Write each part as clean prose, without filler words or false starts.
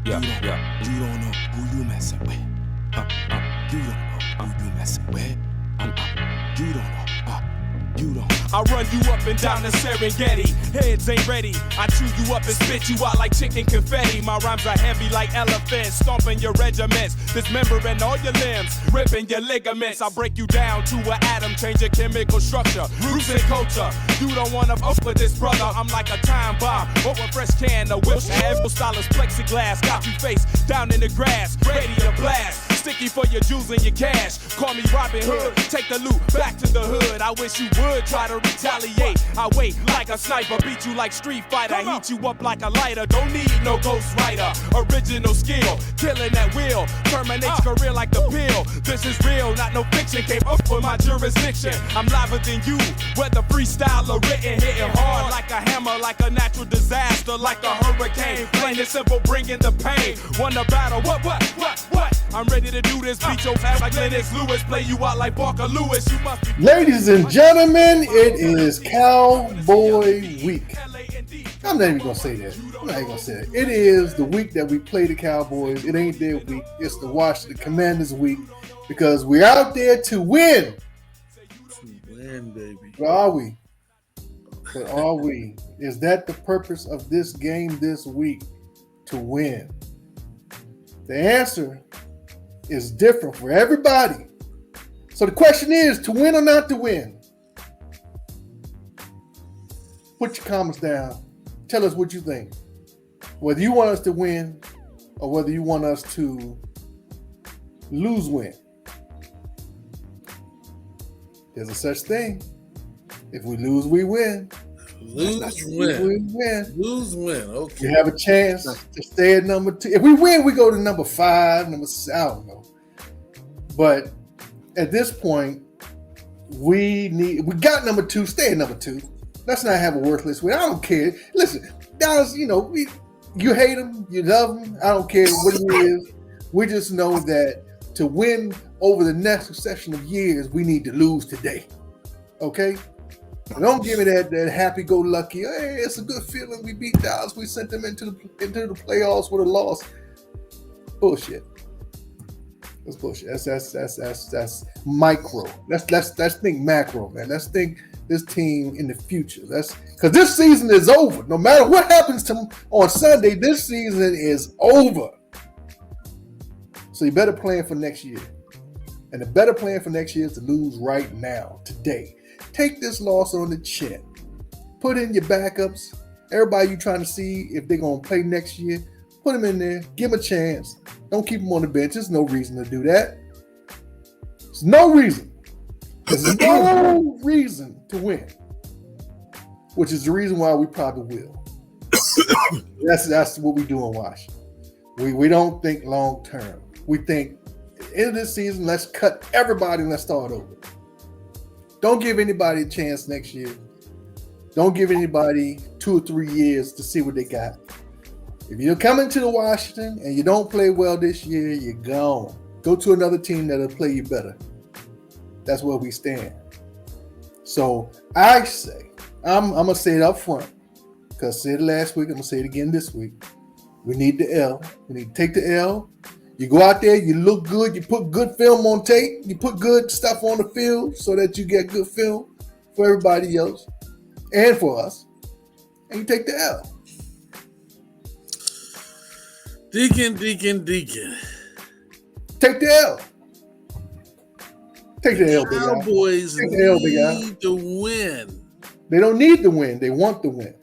Yeah, you don't, yeah. you don't know who you messing with. You don't know who you messing with. You don't know. You don't. I run you up and down the Serengeti. Heads ain't ready. I chew you up and spit you out like chicken confetti. My rhymes are heavy like elephants, stomping your regiments, dismembering all your limbs, ripping your ligaments. I break you down to an atom, change your chemical structure, roots and culture. You don't wanna fuck with this brother. I'm like a time bomb or a fresh can of Wilshire. Stylus plexiglass got you face down in the grass, ready to blast. Sticky for your jewels and your cash. Call me Robin Hood. Take the loot back to the hood. I wish you would try to retaliate. I wait like a sniper, beat you like Street Fighter, heat you up like a lighter. Don't need no ghost writer. Original skill, killing at will. Terminates career like the pill. This is real, not no fiction. Came up with my jurisdiction. I'm liver than you, whether freestyle or written, hitting hard like a hammer, like a natural disaster, like a hurricane. Plain and simple, bringing the pain. Won the battle. What? I'm ready to do this. Beat your ass like Lennox Lewis. Play you out like Parker Lewis. You must be. Ladies and gentlemen, it is Cowboy Week. I'm not even gonna say that. I'm not even gonna say that. It is the week that we play the Cowboys. It ain't their week. It's the Washington Commanders week because we're out there to win. To win, baby. But are we? But are we? Is that the purpose of this game this week? To win? The answer is different for everybody. So the question is, to win or not to win? Put your comments down. Tell us what you think. Whether you want us to win or whether you want us to lose-win. There's a such thing. If we lose, we win. Lose-win. Okay. You have a chance to stay at number 2. If we win, we go to number 5, number 6. I don't know. But at this point, we got number 2. Stay at number 2. Let's not have a worthless win. I don't care. Listen, Dallas, you hate him, you love him. I don't care what he is. We just know that to win over the next succession of years, we need to lose today. Okay? Don't give me that happy-go-lucky. Hey, it's a good feeling. We beat Dallas. We sent them into the playoffs with a loss. Bullshit. That's bullshit. That's micro. Let's think macro, man. Let's think this team in the future. Because this season is over. No matter what happens on Sunday, this season is over. So you better plan for next year. And the better plan for next year is to lose right now, today. Take this loss on the chin. Put in your backups. Everybody you trying to see if they're going to play next year, put them in there. Give them a chance. Don't keep them on the bench. There's no reason to do that. There's no reason. There's no reason to win. Which is the reason why we probably will. That's what we do in Washington. We don't think long term. We think at the end of this season, let's cut everybody and let's start over. Don't give anybody a chance next year. Don't give anybody 2 or 3 years to see what they got. If you're coming to the Washington and you don't play well this year, you're gone. Go to another team that'll play you better. That's where we stand. So I say, I'm going to say it up front because I said it last week. I'm going to say it again this week. We need the L. We need to take the L. You go out there, you look good, you put good film on tape, you put good stuff on the field so that you get good film for everybody else and for us. And you take the L. Deacon. Take the L. Take the L, big guy. Cowboys Take the L, big guy. need to win. They don't need to win. They want to win.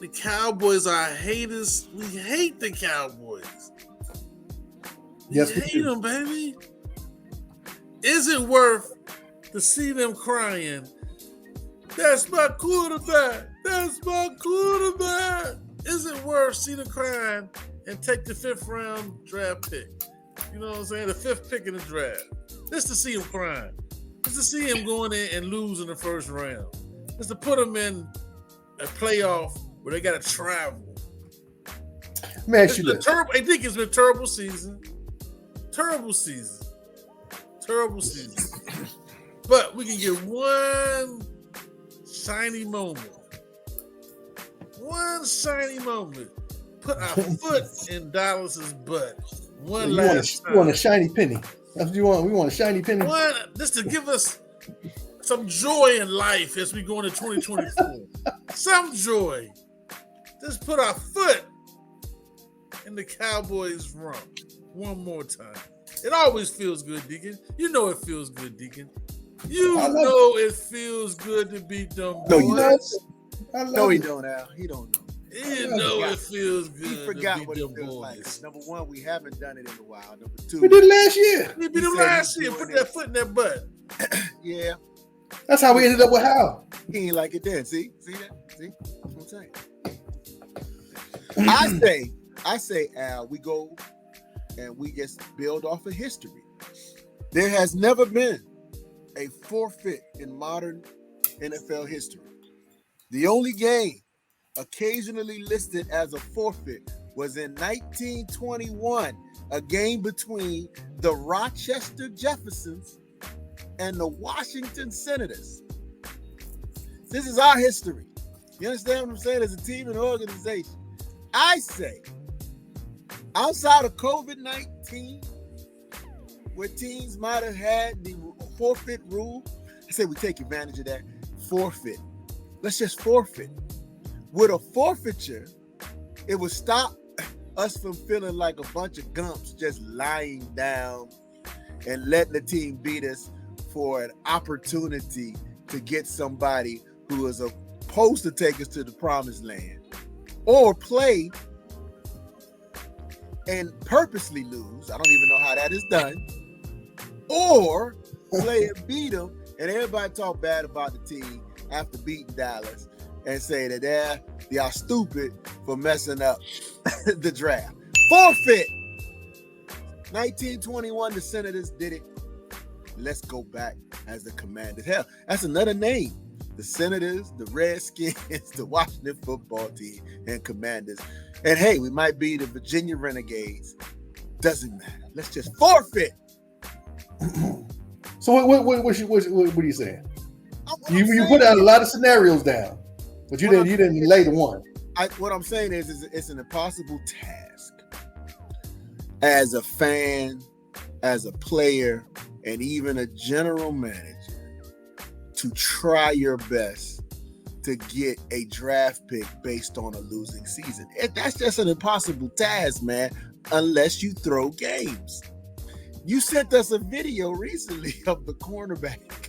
The Cowboys are haters. We hate the Cowboys. Yes, we hate them, baby. Is it worth to see them crying? That's my quarterback. That's my quarterback. Is it worth seeing them crying and take the 5th round draft pick? You know what I'm saying? The 5th pick in the draft. Just to see him crying. Just to see him going in and lose in the 1st round. Just to put him in a playoff where they got to travel. Man, I think it's been a terrible season. Terrible season. But we can get one shiny moment. put our foot in Dallas's butt one You last want time. a shiny penny. That's what you want. We want a shiny penny. One, just to give us some joy in life as we go into 2024. Some joy. Just put our foot in the Cowboys' rump one more time. It always feels good, Deacon. You know it feels good, Deacon. You know it feels good to beat them No, boys. you don't. No, he don't, Al. He don't know. You know it feels good. He to forgot beat what it them feels boys. like. Number one, we haven't done it in a while. Number two, We did it last year. We beat them He said last he's year. doing Put it. that foot in their butt. yeah, That's how we ended up with Hal. he ain't like it then. See that? See, that's what I'm saying. I say, Al, we go and we just build off of history. There has never been a forfeit in modern NFL history. The only game occasionally listed as a forfeit was in 1921, a game between the Rochester Jeffersons and the Washington Senators. This is our history. You understand what I'm saying? As a team and organization, I say, outside of COVID-19, where teams might have had the forfeit rule, I say we take advantage of that. Forfeit. Let's just forfeit. With a forfeiture, it would stop us from feeling like a bunch of gumps just lying down and letting the team beat us for an opportunity to get somebody who is supposed to take us to the promised land, or play and purposely lose. I don't even know how that is done. Or play and beat them, and everybody talk bad about the team after beating Dallas and say that they are stupid for messing up the draft. Forfeit. 1921, the Senators did it. Let's go back as the Commanders. Hell, that's another name. The Senators, the Redskins, the Washington football team, and Commanders. And hey, we might be the Virginia Renegades. Doesn't matter. Let's just forfeit. So what are you saying? What You I'm you saying put out a is- lot of scenarios down, but you What didn't lay the one. what I'm saying is it's an impossible task as a fan, as a player, and even a general manager to try your best to get a draft pick based on a losing season. That's just an impossible task, man, unless you throw games. You sent us a video recently of the cornerback,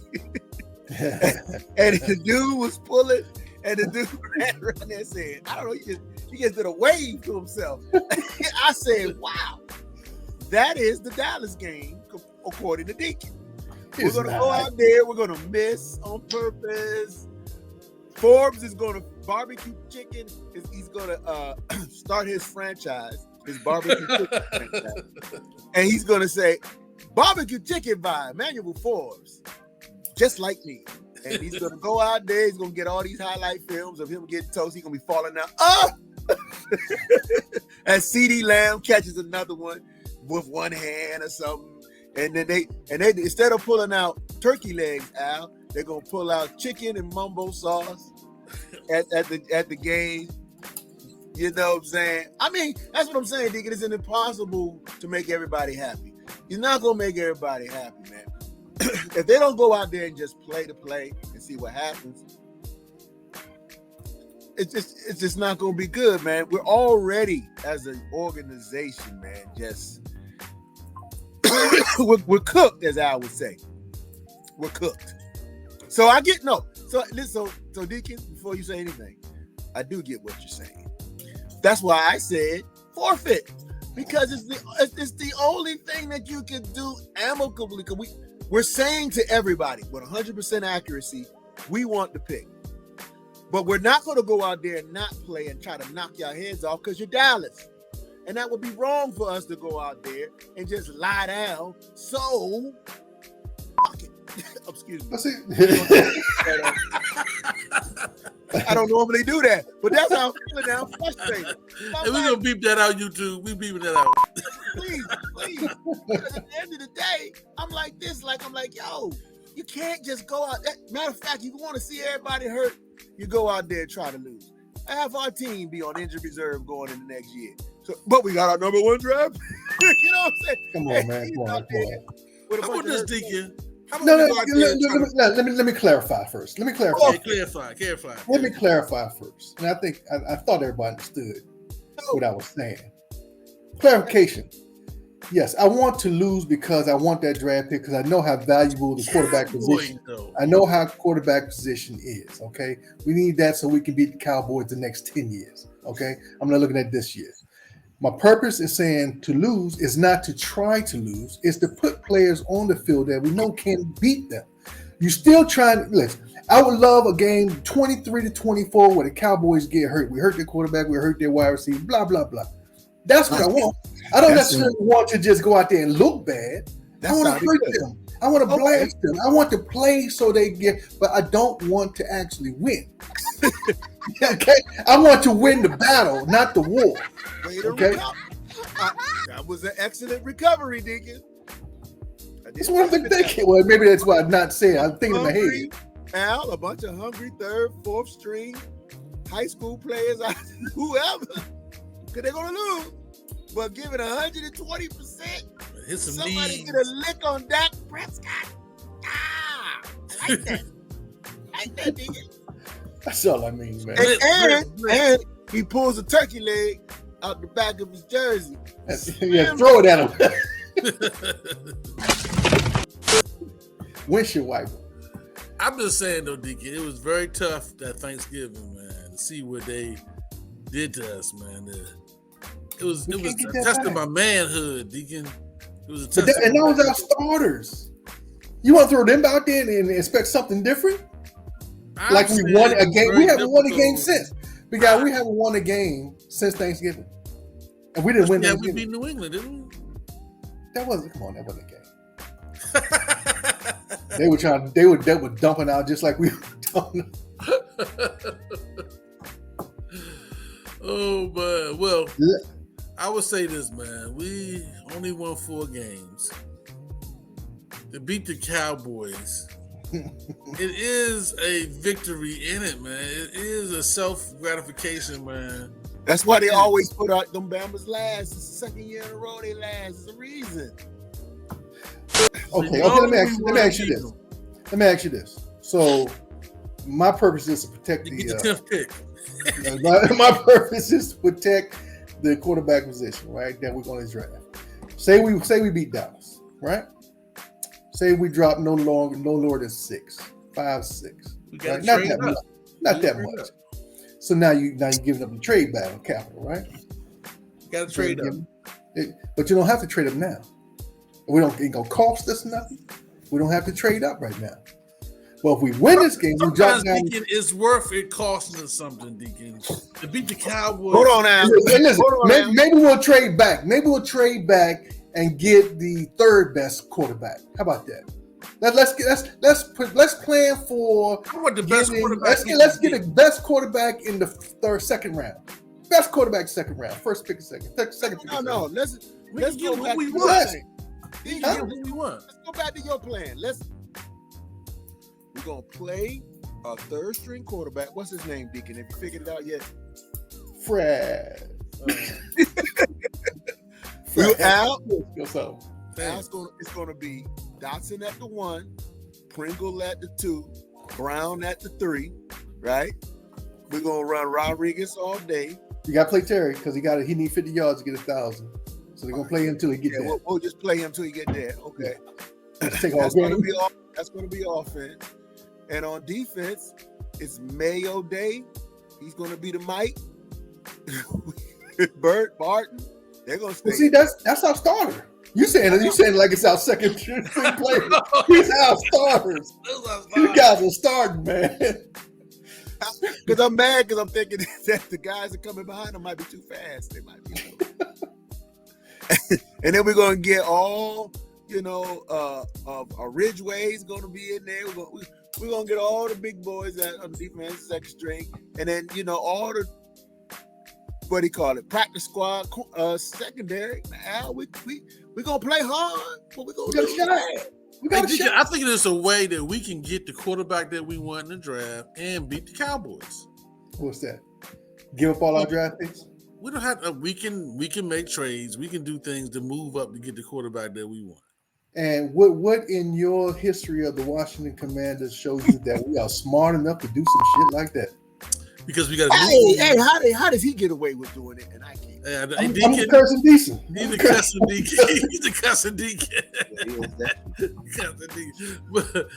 and the dude was pulling, and the dude ran around there saying, I don't know, he just did a wave to himself. I said, wow, that is the Dallas game, according to Deacon. We're It's going to not. go out there, we're going to miss on purpose. Forbes is going to barbecue chicken. He's going to start his franchise, his barbecue chicken franchise. And he's going to say, barbecue chicken by Emmanuel Forbes, just like me. And he's going to go out there. He's going to get all these highlight films of him getting toast. He's going to be falling down. Oh! And CeeDee Lamb catches another one with one hand or something. And then they instead of pulling out turkey legs, Al, they're going to pull out chicken and mumbo sauce at the game. You know what I'm saying? I mean, that's what I'm saying, Deacon. It's impossible to make everybody happy. You're not going to make everybody happy, man. If they don't go out there and just play the play and see what happens, it's just not going to be good, man. We're already, as an organization, man, just we're cooked, as I would say. We're cooked. So I get So Deacon, before you say anything, I do get what you're saying. That's why I said forfeit, because it's the only thing that you can do amicably. Because we're saying to everybody with 100% accuracy, we want the pick, but we're not going to go out there and not play and try to knock your heads off because you're Dallas, and that would be wrong for us to go out there and just lie down. So, fuck it. Excuse me. That's it. I don't normally do that, but that's how I'm feeling now. I'm frustrated. And we're gonna beep that out, YouTube. We beeping that out. Please. Because at the end of the day, I'm like, yo, you can't just go out. Matter of fact, you want to see everybody hurt, you go out there and try to lose. half our team be on injured reserve going in the next year. So, but we got our number one draft. You know what I'm saying? Come on, man. Come on. With a How bunch about of this, hurt Deacon? How about No, we no, go out there and try to- let me clarify first. Let me clarify. Okay, clarify. Let me clarify first. And I think I thought everybody understood what I was saying. Clarification. Yes, I want to lose because I want that draft pick because I know how valuable the quarterback position. I know how quarterback position is. Okay, we need that so we can beat the Cowboys the next 10 years. Okay, I'm not looking at this year. My purpose is saying to lose is not to try to lose, it's to put players on the field that we know can beat them. You still trying. Listen, I would love a game 23-24 where the Cowboys get hurt. We hurt their quarterback, we hurt their wide receiver, blah blah blah. That's what I want. I don't necessarily want to just go out there and look bad. I want to hurt them. I want to blast them. I want to play so they get, but I don't want to actually win. Okay, I want to win the battle, not the war. Okay, that was an excellent recovery, Deacon. That's what I've been thinking. Well, maybe that's why I'm not saying. I'm thinking in my head. Al, a bunch of hungry third, fourth string high school players, whoever, because they're gonna lose. But give it 120%. Hit some Somebody knees. get a lick on Dak Prescott. Like that. Like that, Deacon. That's all I mean, man. And he pulls a turkey leg out the back of his jersey. Yeah, throw it at him. Windshield wiper. I'm just saying though, Deacon, it was very tough that Thanksgiving, man, to see what they did to us, man. It was a test of my manhood, Deacon. It was a test. And those are starters. You want to throw them out there and expect something different? Like we won a game. We haven't won a game since. We haven't won a game since Thanksgiving. And we didn't win Yeah, Thanksgiving. we beat New England, didn't we? That wasn't a game. They were dumping out just like we were dumping. Oh, but well, I would say this, man. We only won 4 games. To beat the Cowboys, it is a victory in it, man. It is a self-gratification, man. That's why they always put out them Bama's last. It's the second year in a row they last. It's a reason. Okay. Let me ask you this. So my purpose is to protect You get the 10th pick. my purpose is to protect the quarterback position, right? That we're going to draft. Say we beat Dallas, right? Say we drop no lower than 5, 6. We got Right? Not that much. So now you giving up the trade battle capital, right? Got to trade up. But you don't have to trade up now. It gonna cost us nothing. We don't have to trade up right now. Well, if we win this game, we drop down. Deacon, it's worth it costing us something, Deacon. To beat the Cowboys. Hold on now. Maybe we'll trade back. Maybe we'll trade back and get the third best quarterback. How about that? Let's plan for. I want the best quarterback. Let's get the best quarterback in the second round. Best quarterback second round. First pick a second. Second pick. No. Let's get go what back we to want. your plan. We get what we want. Let's go back to your plan. We're gonna play a third string quarterback. What's his name, Deacon? Have you figured it out yet? Fred. You out? It's gonna be Dotson at the 1, Pringle at the 2, Brown at the 3, right? We're gonna run Rodriguez all day. You gotta play Terry because he need 50 yards to get 1,000. So they're gonna play him until he get there. We'll just play him until he get there. Okay. Take all game. That's gonna be offense. And on defense, it's Mayo Day. He's gonna be the Mike. Bert Barton. They're gonna stay. Well, see, that's our starter. You saying like it's our second string player. He's our starters. You guys are starting, man. Because I'm mad because I'm thinking that the guys that are coming behind them might be too fast. They might be. And then we're gonna get all, Ridgeway's gonna be in there. We're gonna get all the big boys on the defense second string, and then all the practice squad secondary. Al, we gonna play hard, but we gonna do that. I think there's a way that we can get the quarterback that we want in the draft and beat the Cowboys. What's that? Give up all our draft picks. We don't have. We can make trades. We can do things to move up to get the quarterback that we want. And what in your history of the Washington Commanders shows you that we are smart enough to do some shit like that? Because we got. Hey, how does he get away with doing it and I can't? I'm the cussing decent. He's the cussing deacon. He's the cussing deacon. Cussing deacon. But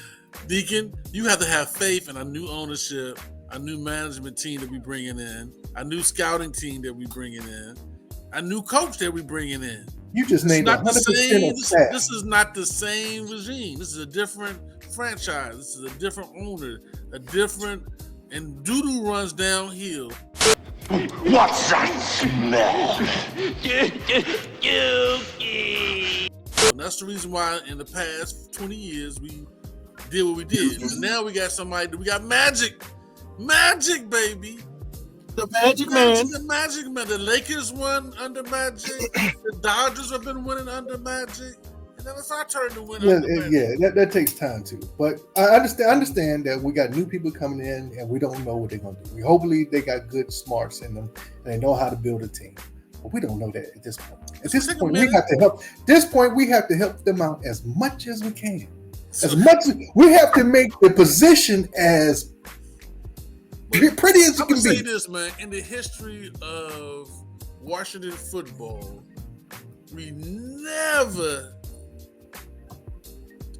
Deacon, you have to have faith in a new ownership, a new management team that we bringing in, a new scouting team that we bringing in, a new coach that we bringing in. You just named 100% of staff. This is not the same regime. This is a different franchise. This is a different owner, and doo-doo runs downhill. What's that smell? And that's the reason why in the past 20 years we did what we did. But now we got Magic. Magic, baby. The Magic Man. The Magic Man. The Lakers won under Magic. The Dodgers have been winning under Magic. And then it's our turn to win under Magic. Yeah, that takes time too. But I understand that we got new people coming in and we don't know what they're going to do. Hopefully they got good smarts in them and they know how to build a team. But we don't know that at this point. At this point, we have to help. This point, we have to help them out as much as we can. As much as we have to make the position as pretty as it can be. I'm gonna say this, man. In the history of Washington football, we never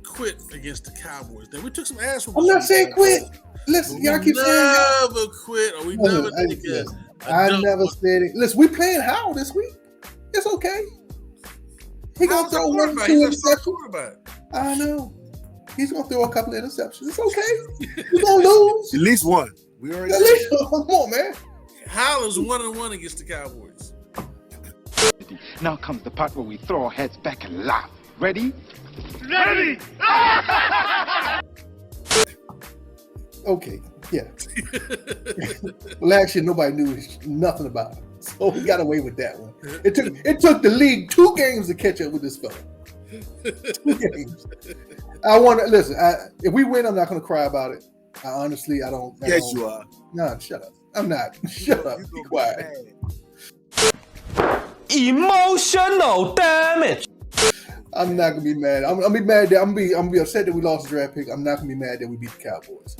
quit against the Cowboys. Then we took some ass from. I'm not saying quit. Listen, y'all keep saying never quit, or we never take it. I never said it. Listen, we playing Howell this week. It's okay. He gonna throw 1 or 2 interceptions. I know. He's gonna throw a couple of interceptions. It's okay. We're gonna lose. At least one. We already. Come on, man. Howell is 1-1 against the Cowboys. Now comes the part where we throw our heads back and laugh. Ready? Okay, yeah. Well, actually, nobody knew nothing about it, so we got away with that one. It took the league 2 games to catch up with this fella. 2 games. I want to listen. If we win, I'm not going to cry about it. I don't. Yes, you are. No, shut up. I'm not. Shut up. Be quiet. Emotional damage. I'm not gonna be mad. I'm gonna be mad that I'm gonna be upset that we lost the draft pick. I'm not gonna be mad that we beat the Cowboys.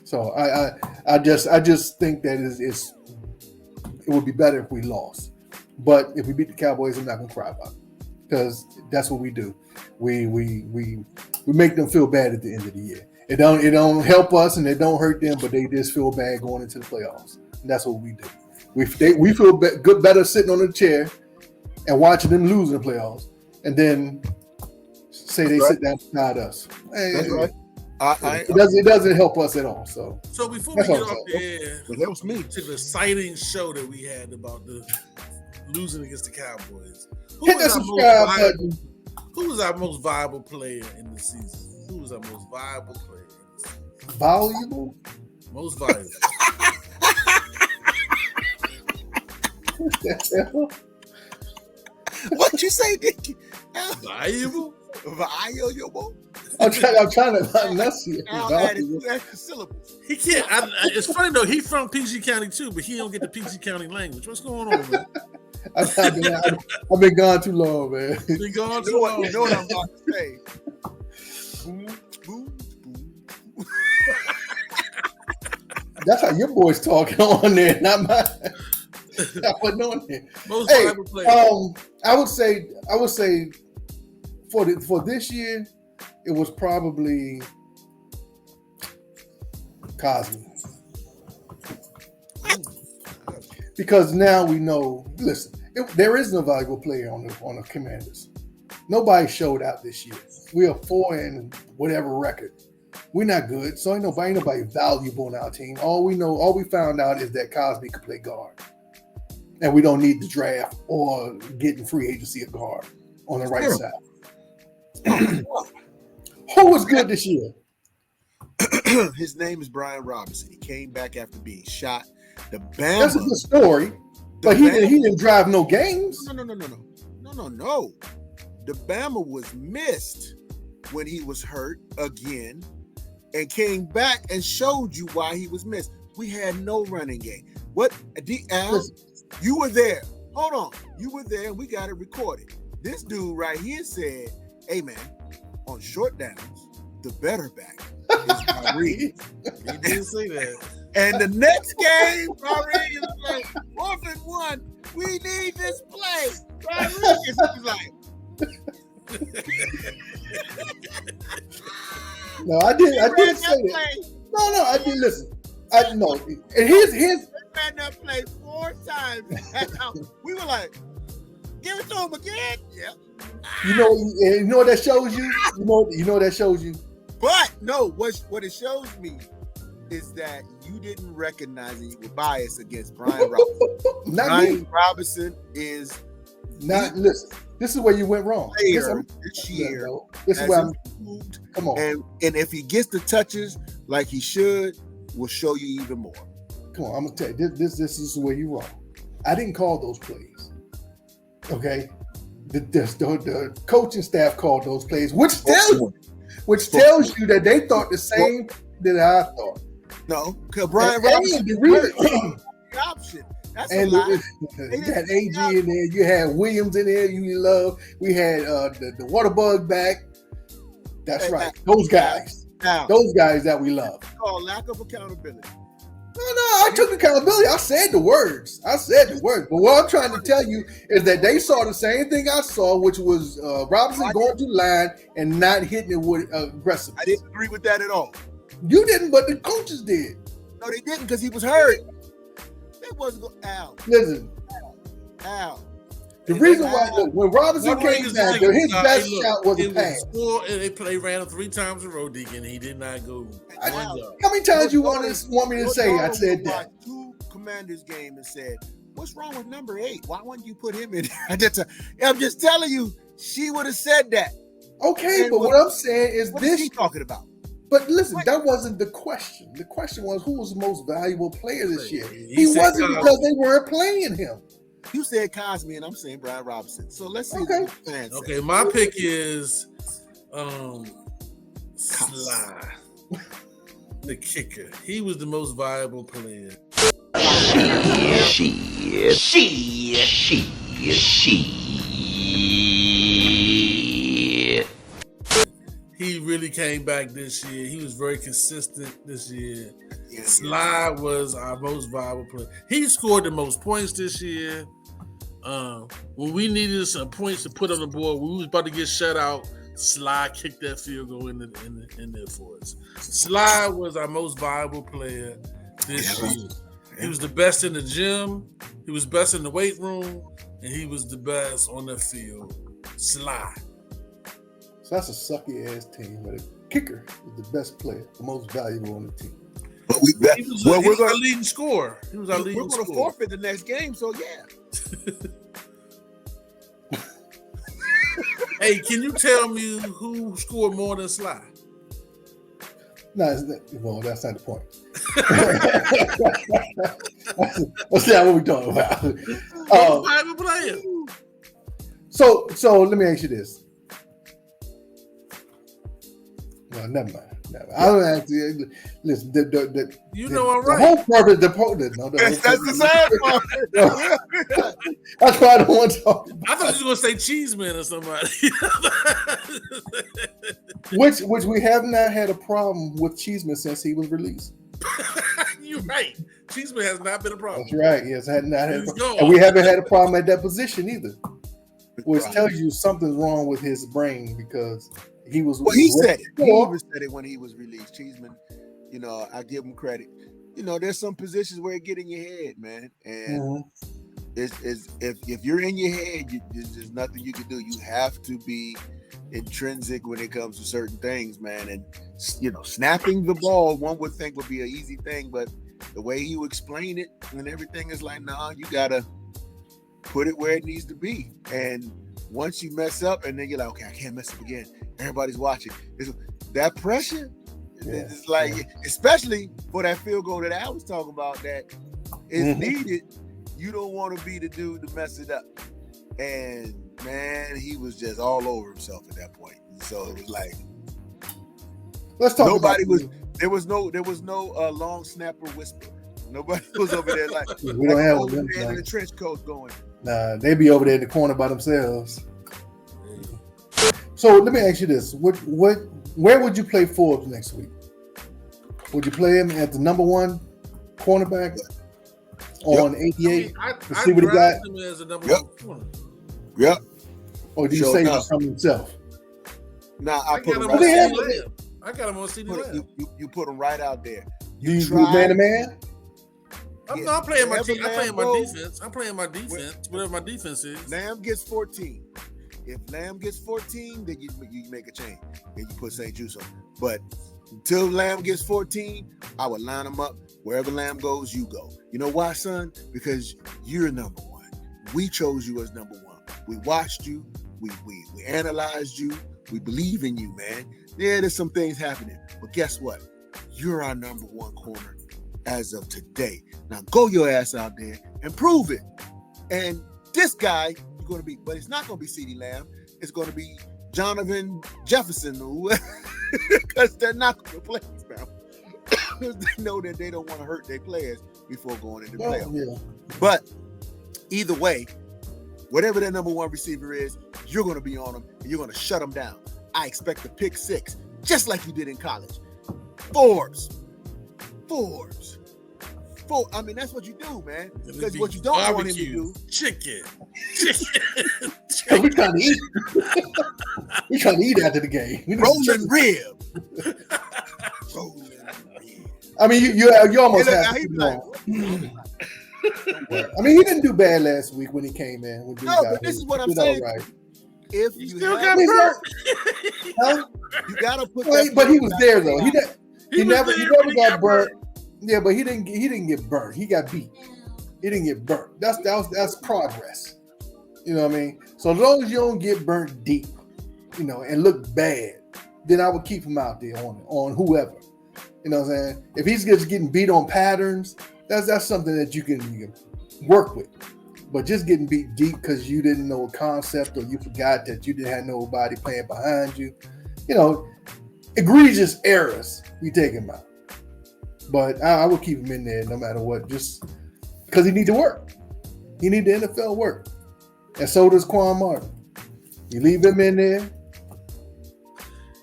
So I just think that it would be better if we lost. But if we beat the Cowboys, I'm not gonna cry about it because that's what we do. We make them feel bad at the end of the year. It don't help us and it don't hurt them, but they just feel bad going into the playoffs. And that's what we do. We feel better sitting on the chair and watching them lose in the playoffs, and then say they sit down beside us. That's right. It doesn't help us at all. So before we get off the air, that was me. To the exciting show that we had about the losing against the Cowboys. Hit that subscribe button. Who was our most viable player in the season? Who was our most viable player in the season? Valuable? Most valuable. What the hell? What you say, Dickie? Valuable? Valuable? I'm trying to enunciate. Al added 2 extra syllables. He can't. It's funny though. He's from PG County too, but he don't get the PG County language. What's going on, man? I've been gone too long, man. Been gone too long. You know what I'm about to say? Boom, boom, boom. That's how your boys talking on there, not mine. I wasn't on there. Most valuable player. I would say for this year, it was probably Cosme. Because now we know. Listen, there is no valuable player on the Commanders. Nobody showed out this year. We are 4 and whatever record. We're not good, so ain't nobody valuable on our team. All we found out is that Cosme could play guard, and we don't need the draft or getting free agency a guard on the right side. Who was good this year? His name is Brian Robinson. He came back after being shot. That's a good story, but he didn't drive no games. No. The Bama was missed when he was hurt again and came back and showed you why he was missed. We had no running game. What? Al, Listen. you were there. Hold on. You were there, and we got it recorded. This dude right here said, hey, man, on short downs, the better back is Rodriguez. He didn't say that. And the next game, Rodriguez was like, 4th and 1, we need this play. Rodriguez was like, No, I did say that. No, I did listen. I know. And here's They ran that play 4 times. We were like, give it to him again. Yep. you know what that shows you? You know what that shows you? But no, what it shows me is that you didn't recognize that you were biased against Brian Robinson. Not Brian me. Robinson is Not listen. This is where you went wrong. player this year. This is has where I'm. improved, Come on, and if he gets the touches like he should, will show you even more. come on. I'm gonna tell you this. This is where you wrong. I didn't call those plays. Okay, the coaching staff called those plays, which tells you that they thought the same that I thought. No, because Brian And Robinson the reason- the option. That's And a lie. you had AG in there, you had Williams in there, you love. We had the water bug back. That's Hey, right. Those guys that we love. It's called lack of accountability. No, I took accountability. I said the words. But what I'm trying to tell you is that they saw the same thing I saw, which was Robinson going to the line and not hitting it with aggressive. I didn't agree with that at all. You didn't, but the coaches did. No, they didn't because he was hurt. They wasn't going Al. Listen, the reason why when Robinson came back, his best shot was a pass. They ran him 3 times in a row, Deacon. He did not go. How many times you want me to say I said that? 2 Commanders game and said, "What's wrong with number 8? Why wouldn't you put him in?" I'm just telling you, she would have said that. Okay, but what I'm saying is What this. is he talking about? But listen, that wasn't the question. The question was who was the most valuable player this year. He He said wasn't Cosby. because they weren't playing him. You said Cosby, and I'm saying Brian Robinson. So let's see Okay. what the fans say. Okay, my pick is Sly, the kicker. He was the most valuable player. He really came back this year. He was very consistent this year. Yeah, Sly was our most valuable player. He scored the most points this year. When we needed some points to put on the board, we was about to get shut out. Sly kicked that field goal in there for us. Sly was our most valuable player this year. He was the best in the gym. He was best in the weight room, and he was the best on the field. Sly. So that's a sucky ass team, but the kicker is the best player, the most valuable on the team. But He was, well, he we're was our going leading scorer. He was our leading to scorer. forfeit the next game. So yeah, Hey, can you tell me who scored more than Sly? No, that's not the point. That's not what we're talking about. Most valuable player. So let me ask you this. No, never mind. I don't have to listen. You know I'm The right. whole purpose. that's the sad part. That's why I don't want to talk about. I thought you were gonna say Cheeseman or somebody. Which we have not had a problem with Cheeseman since he was released. You're right. Cheeseman has not been a problem. That's right. Yes, had not had, He's gone. and we haven't had a problem at that position either. Which tells you something's wrong with his brain because he was. Well, he said it. He before. even said it when he was released. Cheeseman, you know, I give him credit. You know, there's some positions where it get in your head, man, and Mhm. it's if you're in your head, there's nothing you can do. You have to be intrinsic when it comes to certain things, man. And you know, snapping the ball, one would think would be an easy thing, but the way you explain it and everything is like, nah, you gotta put it where it needs to be. And once you mess up, and then you're like, okay, I can't mess up again. Everybody's watching. That pressure. Yeah. It's like, especially for that field goal that I was talking about, that is Mhm. needed. You don't want to be the dude to mess it up. And man, he was just all over himself at that point. So it was like Let's talk nobody about was. There was no long snapper whisper. Nobody was over there like We don't have old them. man in the trench coat going. Nah, they be over there in the corner by themselves. So let me ask you this: where would you play Forbes next week? Would you play him at the number 1 cornerback on 88 I to see what he got, drafted him as a number Yep. 1 corner. Yep. or do you Sure say enough. from himself? Now I I put got him him right on They have- CD Lamb. I got him on CD put Lamb. you put him right out there. Do you do tried- man to man? I'm not playing my Wherever team. I'm playing Lamb my goes- defense. I'm playing my defense. Whatever my defense is. Lamb gets 14. If Lamb gets 14, then you make a change. Then you put St. Juice on. But until Lamb gets 14, I would line them up. Wherever Lamb goes, you go. You know why, son? Because you're number 1. We chose you as number 1. We watched you. We analyzed you. We believe in you, man. Yeah, there's some things happening. But guess what? You're our number 1 corner as of today. Now go your ass out there and prove it. And this guy, you're going to be, but it's not going to be CeeDee Lamb. It's going to be Jonathan Jefferson, because they're not going to play now. Because they know that they don't want to hurt their players before going into Well, playoffs. yeah. But either way, whatever their number 1 receiver is, you're going to be on them and you're going to shut them down. I expect a pick 6, just like you did in college. Forbes. I mean, that's what you do, man. Because what you don't want him to do. Chicken. Hey, we trying to eat. We trying to eat after the game. We need Rolling chicken. rib. Rolling rib. I mean, you almost Hey, look, have he to. be like, I mean, he didn't do bad last week when he came in. When No, but this is what I'm He did all saying. right. if You you still have, got hurt. Huh? you gotta put Well, that but he player was back there in though. the He line. never there when he got burnt. Yeah, but he didn't get burnt. He got beat. He didn't get burnt. That's progress. You know what I mean? So as long as you don't get burnt deep, and look bad, then I would keep him out there on whoever. You know what I'm saying? If he's just getting beat on patterns, that's something that you can work with. But just getting beat deep because you didn't know a concept or you forgot that you didn't have nobody playing behind you, egregious errors, we take him out. But I would keep him in there no matter what, just because he needs to work. He needs the NFL work. And so does Quan Martin. You leave him in there.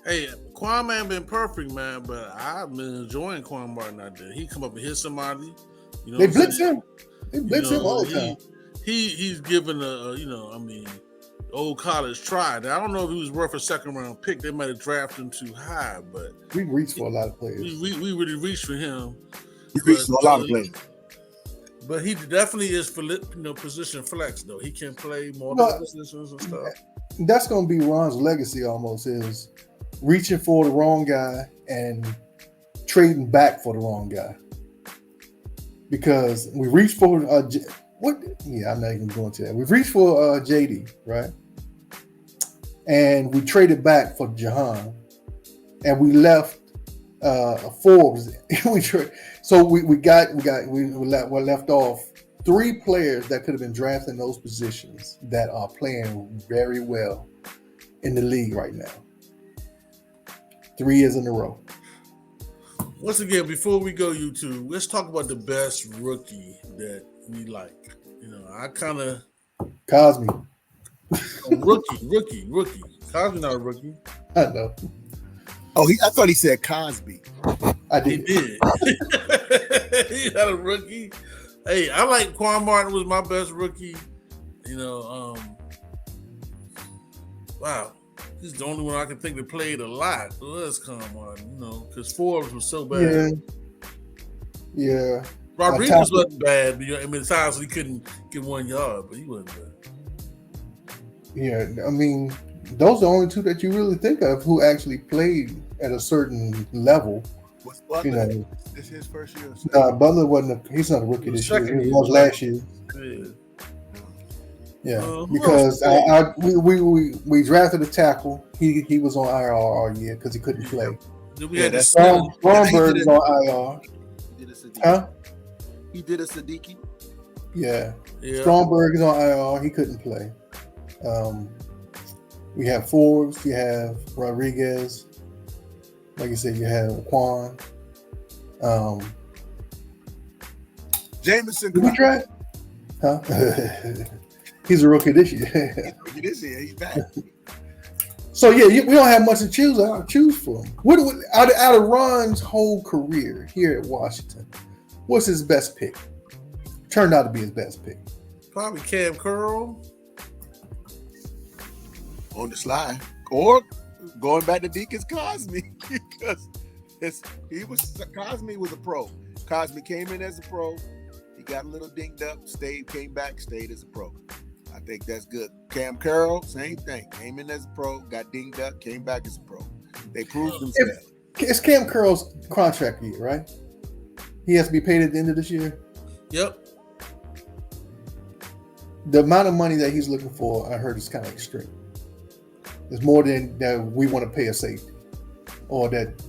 Hey, Quan ain't been perfect, man, but I've been enjoying Quan Martin out there. He come up and hit somebody. You know They what I'm blitz saying? him. They blitz him all the time. He's given old college try. Now, I don't know if he was worth a second round pick. They might have drafted him too high, but We reach for a lot of players. we really reached for him. You reached for a lot of players. But he definitely is for position flex though. He can play multiple positions and stuff. That's going to be Ron's legacy almost, is reaching for the wrong guy and trading back for the wrong guy. Because we reached for I'm not even going to that. We've reached for JD, right? And we traded back for Jahan, and we left Forbes. we left off 3 players that could have been drafted in those positions that are playing very well in the league right now. 3 years in a row. Once again, before we go, YouTube, let's talk about the best rookie that we like. I kind of Cosme. rookie. Cosby not a rookie. I know. Oh, I thought he said Cosby. I He did. did. He's not a rookie. Hey, I like Quan Martin was my best rookie. Wow. He's the only one I can think that played a lot. Was Quan Martin, because Forbes was so bad. Yeah. Rodriguez wasn't bad, but times he couldn't get 1 yard, but he wasn't bad. Yeah. I mean, those are the only 2 that you really think of who actually played at a certain level. What's Butler? You know. This his first year. Butler he's not a rookie He was this year. second He year. was last year. Yeah. Yeah, who because else we drafted a tackle. He was on IR all year because he couldn't play. Then we had the Stromberg is on IR. He did a Siddiqui. Huh? He did a Siddiqui. Yeah. Yeah. Stromberg is on IR. He couldn't play. We have Forbes. You have Rodriguez. Like you said, you have Quan. Jameson Did we Crowder. try it? Huh? He's a rookie this year. This year, he's back. So yeah, we don't have much to choose from. Out of Ron's whole career here at Washington, what's his best pick? Turned out to be his best pick. Probably Cam Curl. On the slide. Or going back to Deacons Cosme. Because Cosme was a pro. Cosme came in as a pro. He got a little dinged up, came back, stayed as a pro. I think that's good. Cam Carroll, same thing. Came in as a pro, got dinged up, came back as a pro. They proved themselves. It's Cam Curl's contract year, right? He has to be paid at the end of this year. Yep. The amount of money that he's looking for, I heard, is kind of extreme. It's more than that we want to pay a safety, or that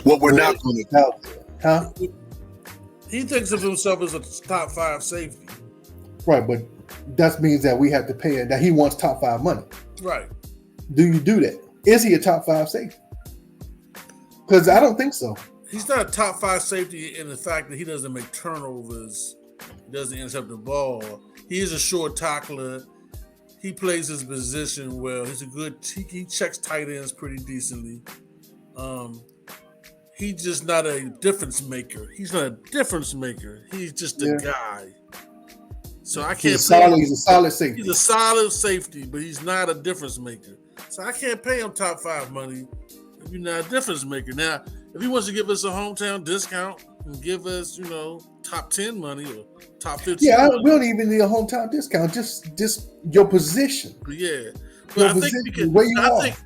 what we're not going to do. Huh? He thinks of himself as a top 5 safety. Right, but that means that we have to pay it. That he wants top 5 money. Right. Do you do that? Is he a top 5 safety? Because I don't think so. He's not a top 5 safety in the fact that he doesn't make turnovers, he doesn't intercept the ball. He is a short tackler. He plays his position well. He's a good. He checks tight ends pretty decently. He's just not a difference maker. He's not a difference maker. He's just a guy. So I can't. He's a solid safety. He's a solid safety, but he's not a difference maker. So I can't pay him top 5 money if you're not a difference maker. Now, if he wants to give us a hometown discount and give us, top 10 money or top 15. Yeah, we don't even need a hometown discount. Just your position. Yeah, but I think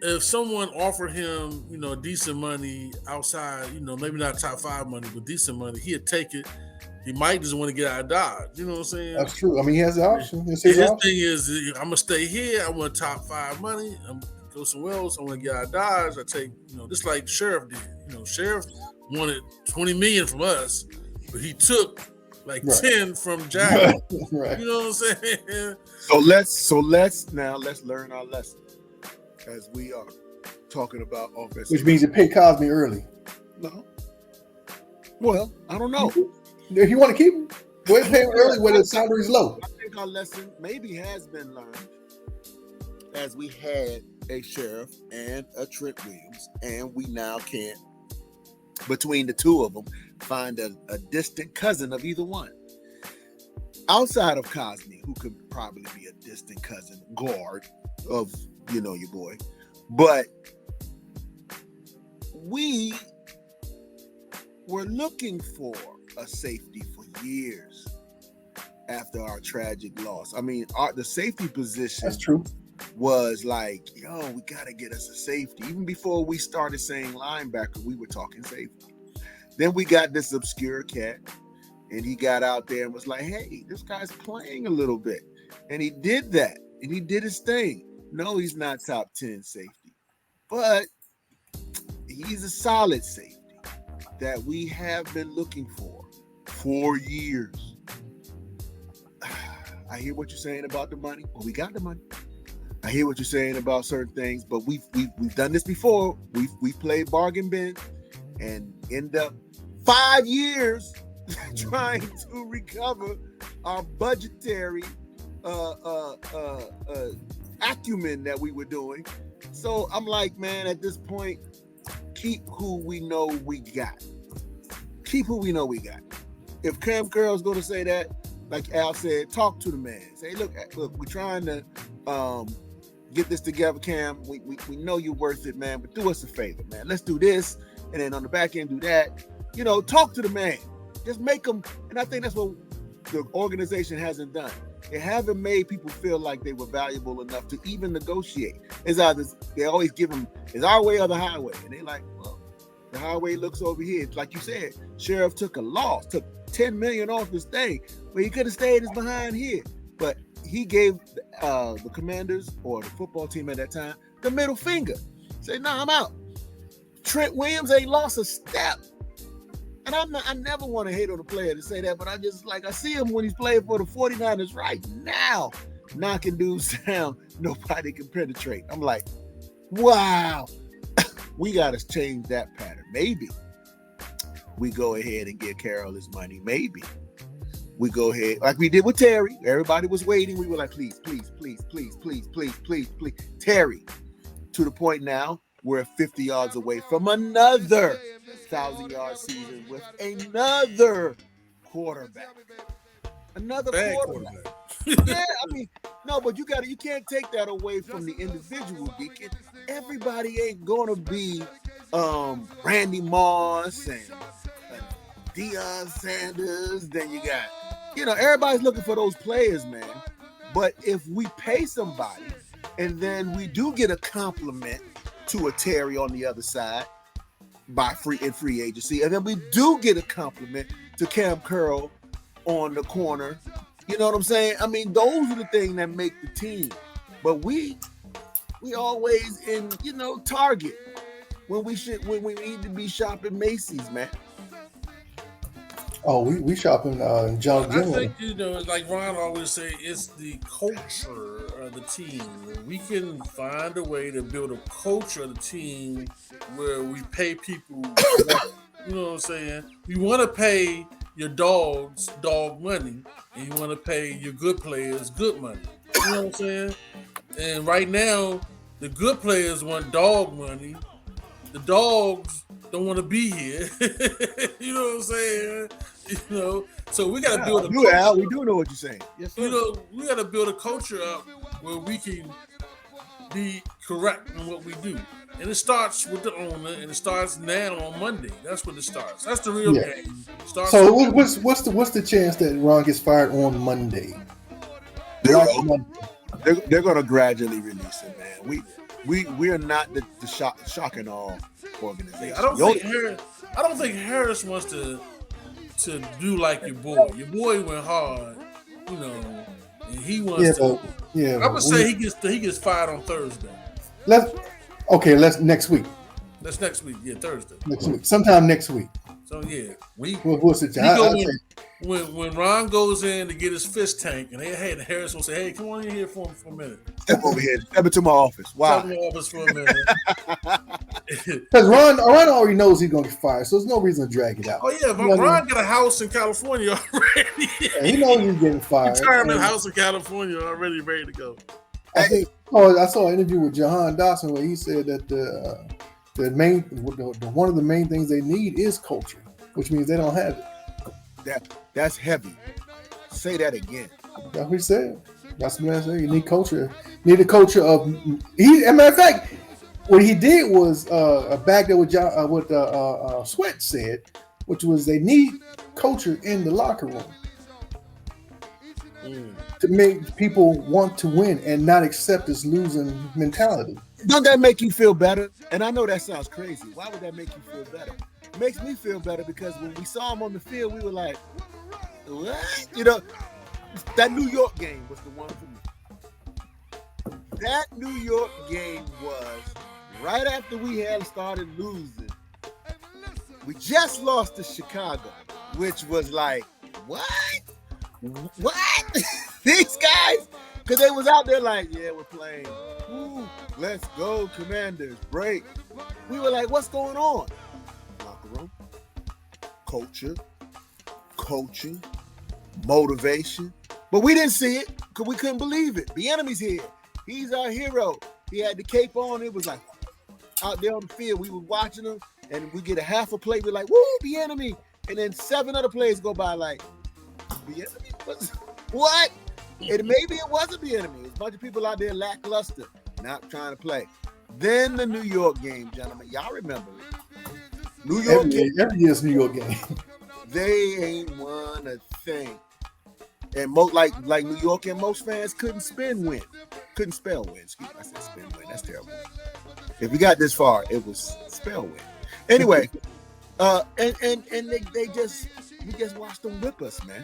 if someone offered him, decent money outside, maybe not top 5 money, but decent money, he'd take it. He might just want to get out of Dodge. You know what I'm saying? That's true. I mean, he has the option. His thing is, I'm gonna stay here. I want top 5 money. I'm gonna go somewhere else. I want to get out of Dodge. I take, just like Sheriff did. Sheriff wanted $20 million from us, but he took like 10 from Jack. Right. You know what I'm saying? So let's learn our lesson as we are talking about offense. Which means you pay Cosme early. No. Well, I don't know. If you want to keep him, go ahead and pay him early when the salary's low. I think our lesson maybe has been learned as we had a Sheriff and a Trent Williams, and we now can't, between the two of them, find a distant cousin of either one. Outside of Cosme, who could probably be a distant cousin guard of, your boy. But we were looking for a safety for years after our tragic loss. I mean, the safety position That's true. was like, we got to get us a safety. Even before we started saying linebacker, we were talking safety. Then we got this obscure cat, and he got out there and was like, hey, this guy's playing a little bit. And he did that, and he did his thing. No, he's not top 10 safety, but he's a solid safety that we have been looking for years. I hear what you're saying about the money. Well, we got the money. I hear what you're saying about certain things, but we've done this before. We've played bargain bin and end up 5 years trying to recover our budgetary acumen that we were doing. So I'm like, man, at this point, keep who we know we got. Keep who we know we got. If Cam Curl's going to say that, like Al said, talk to the man. Say, look, we're trying to get this together, Cam. We know you're worth it, man, but do us a favor, man. Let's do this, and then on the back end, do that. Talk to the man. Just make them, and I think that's what the organization hasn't done. They haven't made people feel like they were valuable enough to even negotiate. It's either they always give them, it's our way or the highway, and they're like, well, the highway looks over here. Like you said, Sheriff took a loss, took $10 million off this thing, but he could have stayed behind here. But he gave the Commanders or the football team at that time the middle finger. Say, nah, I'm out. Trent Williams ain't lost a step. And I never want to hate on a player to say that, but I see him when he's playing for the 49ers right now, knocking dudes down. Nobody can penetrate. I'm like, wow, we got to change that pattern. Maybe we go ahead and give Carroll his money. Maybe. we go ahead like we did with Terry. Everybody was waiting. We were like, please, please, please, please, please, please, please, please, Terry. To the point now we're 50 yards away from another 1,000-yard season with another quarterback. Another Bad quarterback. Yeah, I mean, no, but you can't take that away from the individual, Deacon. Everybody ain't gonna be Randy Moss and Deion Sanders. Then you got, everybody's looking for those players, man. But if we pay somebody and then we do get a compliment to a Terry on the other side by free agency, and then we do get a compliment to Cam Curl on the corner. You know what I'm saying? I mean, those are the things that make the team. But we always in, Target when we need to be shopping Macy's, man. Oh, we shopping John I General. think, like Ron always say, it's the culture of the team. We can find a way to build a culture of the team where we pay people, you know what I'm saying? We want to pay your dogs dog money, and you want to pay your good players good money. You know what I'm saying? And right now, the good players want dog money. The dogs don't want to be here. You know what I'm saying? So we got to build a culture. Al, we do know what you're saying. Yes, sir. We got to build a culture up where we can be correct in what we do. And it starts with the owner, and it starts now on Monday. That's when it starts. That's the real game. So what's the chance that Ron gets fired on Monday? They're going to gradually release it, man. We are not the shock and awe organization. I don't think Harris wants to do like your boy. Your boy went hard, and he wants to. Yeah, I would say he gets fired on Thursday. Let's next week. That's next week. Yeah, Thursday. Next week, sometime next week. So yeah, what's the time? When Ron goes in to get his fish tank, and Harris will say, "Hey, come on in here for a minute. Step over here. Step into my office. Wow. Step in my office for a minute." Because Ron already knows he's gonna get fired, so there's no reason to drag it out. Oh yeah, but Ron got a house in California already. Yeah, he knows he's getting fired. Retirement house in California already ready to go. I saw an interview with Jahan Dawson where he said that one of the main things they need is culture, which means they don't have it. That's heavy. Say that again. That's what he said. That's what I said. You need culture. You need a culture of. As a matter of fact, what he did was back there with what Sweat said, which was they need culture in the locker room to make people want to win and not accept this losing mentality. Doesn't that make you feel better? And I know that sounds crazy. Why would that make you feel better? It makes me feel better because when we saw him on the field, we were like, what? That New York game was the one for me. That New York game was right after we had started losing. We just lost to Chicago, which was like, what? These guys? Because they was out there like, yeah, we're playing. Ooh, let's go, Commanders. Break. We were like, what's going on? Locker room, culture, coaching, motivation. But we didn't see it because we couldn't believe it. The enemy's here. He's our hero. He had the cape on. It was like out there on the field. We were watching him, and we get a half a play. We're like, woo, the enemy. And then 7 other plays go by like, the enemy? What? And maybe it wasn't the enemy. There's a bunch of people out there lackluster, not trying to play. Then the New York game, gentlemen. Y'all remember it. New York game. Every year's New York game. They ain't won a thing. And like New York and most fans couldn't spell win. Excuse me, I said spin win. That's terrible. If we got this far, it was spell win. Anyway, and we just watched them whip us, man.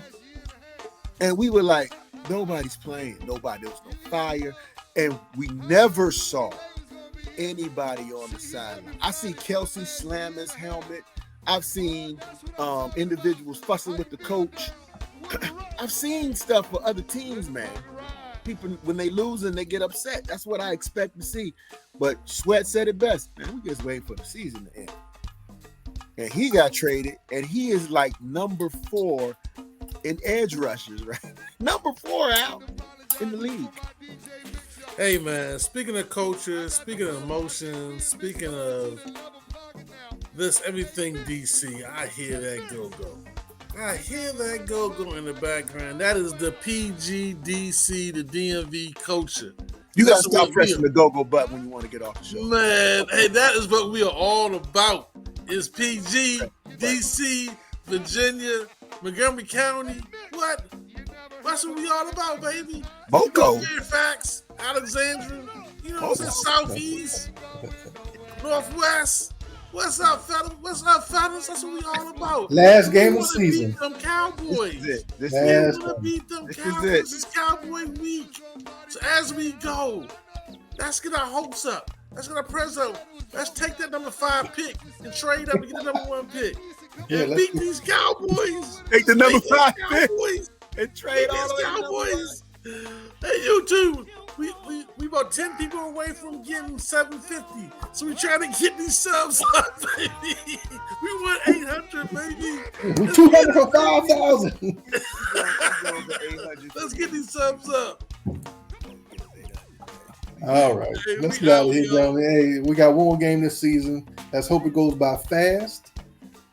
And we were like, nobody's playing. There was no fire. And we never saw anybody on the sideline. I see Kelsey slam his helmet. I've seen individuals fussing with the coach. I've seen stuff for other teams, man. People, when they lose and they get upset, that's what I expect to see. But Sweat said it best. Man, we just waiting for the season to end. And he got traded, and he is like number 4 in edge rushers, right? Number 4 out in the league. Hey man, speaking of culture, speaking of emotions, speaking of this everything DC, I hear that go-go. I hear that go-go in the background. That is the PGDC, the DMV culture. You gotta That's stop what pressing we the go-go button when you want to get off the show. Man, hey, that is what we are all about. It's PG, DC, Virginia, Montgomery County. What? That's what we all about, baby. Moco. Fairfax, Alexandria, you know what I'm saying? Southeast, Northwest. What's up, fellas? What's up, fellas? That's what we all about. Last game of We wanna season. Beat them Cowboys. This is it. This Last is We want to beat them This is Cowboys. it. This is Cowboy week. So as we go, let's get our hopes up. Let's get our prayers up. Let's take that number 5 pick and trade up and get the number 1 pick. Yeah, And let's beat these Cowboys. Take the number Beat these 5 pick Cowboys. and trade Beat all the these way to number 1. Cowboys. Hey, you two. We about 10 people away from getting 750. So we trying to get these subs up, baby. We want 800, baby. We 200 for 5,000. Let's get these subs up. All right, Hey, let's we get out go, of here, we go. gentlemen. Hey, we got one more game this season. Let's hope it goes by fast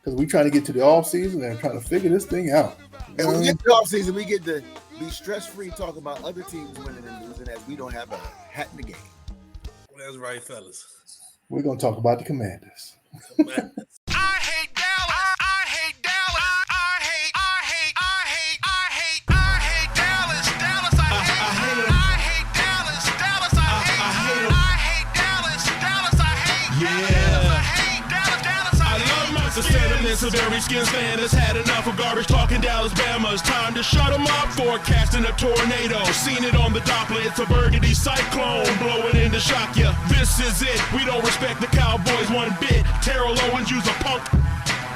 because we're trying to get to the off season and trying to figure this thing out. And when we get to the offseason, we get to be stress-free talking about other teams winning and losing as we don't have a hat in the game. That's right, fellas. We're gonna talk about the Commanders. I hate Dallas. I hate Dallas. I hate Dallas. Dallas, I hate. I hate Dallas. Dallas, I hate. I hate Dallas. Dallas, I hate. Dallas, I hate. Dallas, I I love my sentiments of every skin fan that's had enough of garbage talking Dallas Bama. It's time to shut them up, forecasting a tornado. Seen it on the Doppler, it's a burgundy cyclone blowing in to shock ya. This is it, we don't respect the Cowboys one bit. Terrell Owens, you's a punk.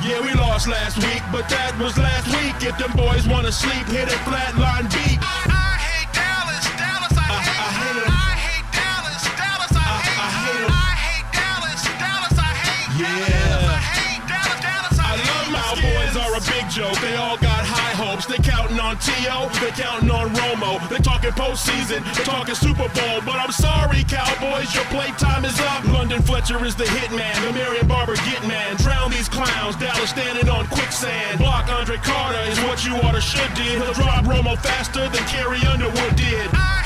Yeah, we lost last week, but that was last week. If them boys wanna sleep, hit a flatline beat. I hate Dallas. Dallas, I hate. I hate Dallas. Dallas, I hate. I hate Dallas. Dallas, I hate. Yeah. I hate Dallas. I love my boys are a big joke. They all got high hopes. They counting on T.O., they counting on Romo. They talking postseason, they talking Super Bowl. But I'm sorry, Cowboys, your playtime is up. London Fletcher is the hitman, the Marion Barber get man. Drown these clowns, Dallas standing on quicksand. Block Andre Carter is what you oughta should did. He'll drop Romo faster than Carrie Underwood did. I